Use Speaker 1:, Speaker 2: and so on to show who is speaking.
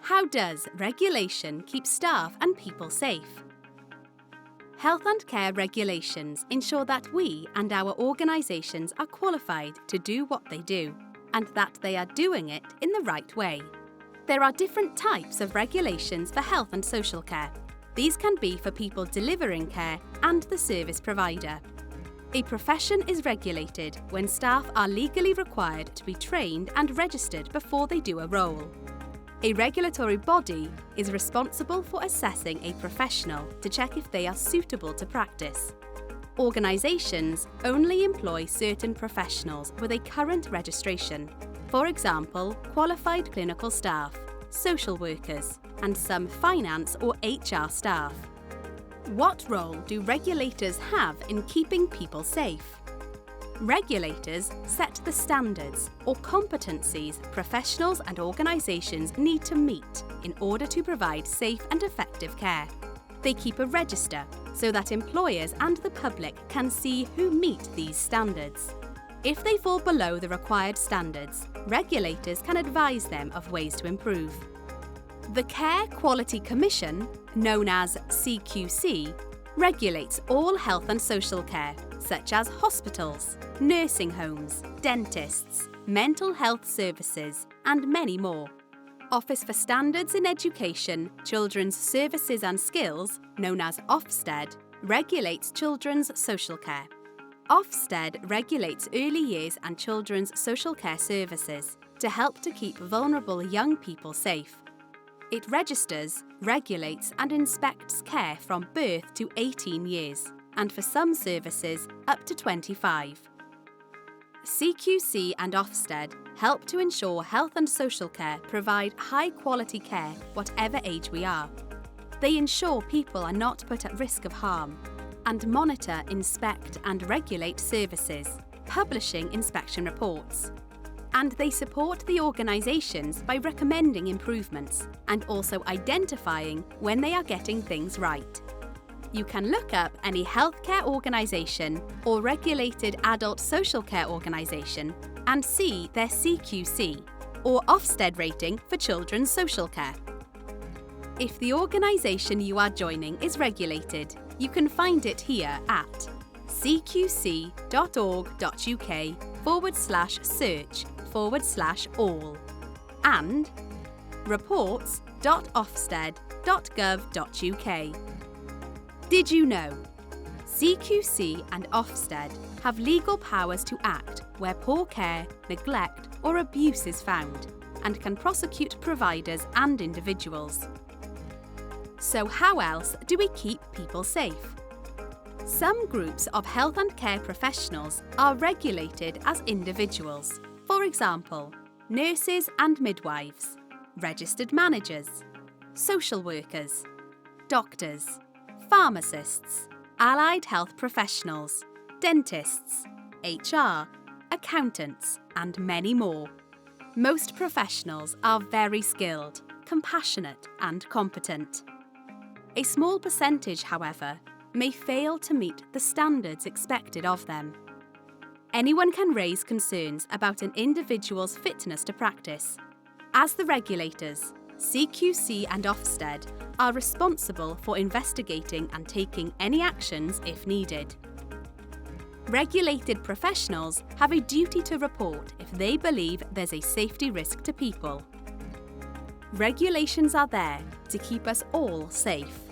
Speaker 1: How does regulation keep staff and people safe? Health and care regulations ensure that we and our organisations are qualified to do what they do, and that they are doing it in the right way. There are different types of regulations for health and social care. These can be for people delivering care and the service provider. A profession is regulated when staff are legally required to be trained and registered before they do a role. A regulatory body is responsible for assessing a professional to check if they are suitable to practice. Organisations only employ certain professionals with a current registration, for example, qualified clinical staff, social workers, and some finance or HR staff. What role do regulators have in keeping people safe? Regulators set the standards or competencies professionals and organisations need to meet in order to provide safe and effective care. They keep a register so that employers and the public can see who meet these standards. If they fall below the required standards, regulators can advise them of ways to improve. The Care Quality Commission, known as CQC, regulates all health and social care, such as hospitals, nursing homes, dentists, mental health services, and many more. Office for Standards in Education, Children's Services and Skills, known as Ofsted, regulates children's social care. Ofsted regulates early years and children's social care services to help to keep vulnerable young people safe. It registers, regulates and inspects care from birth to 18 years, and for some services up to 25. CQC and Ofsted help to ensure health and social care provide high-quality care whatever age we are. They ensure people are not put at risk of harm, and monitor, inspect and regulate services, publishing inspection reports. And they support the organisations by recommending improvements and also identifying when they are getting things right. You can look up any healthcare organisation or regulated adult social care organisation and see their CQC or Ofsted rating for children's social care. If the organisation you are joining is regulated, you can find it here at cqc.org.uk/search/all and reports.ofsted.gov.uk. Did you know? CQC and Ofsted have legal powers to act where poor care, neglect or abuse is found and can prosecute providers and individuals. So how else do we keep people safe? Some groups of health and care professionals are regulated as individuals. For example, nurses and midwives, registered managers, social workers, doctors, pharmacists, allied health professionals, dentists, HR, accountants, and many more. Most professionals are very skilled, compassionate, and competent. A small percentage, however, may fail to meet the standards expected of them. Anyone can raise concerns about an individual's fitness to practice. As the regulators, CQC and Ofsted are responsible for investigating and taking any actions if needed. Regulated professionals have a duty to report if they believe there's a safety risk to people. Regulations are there to keep us all safe.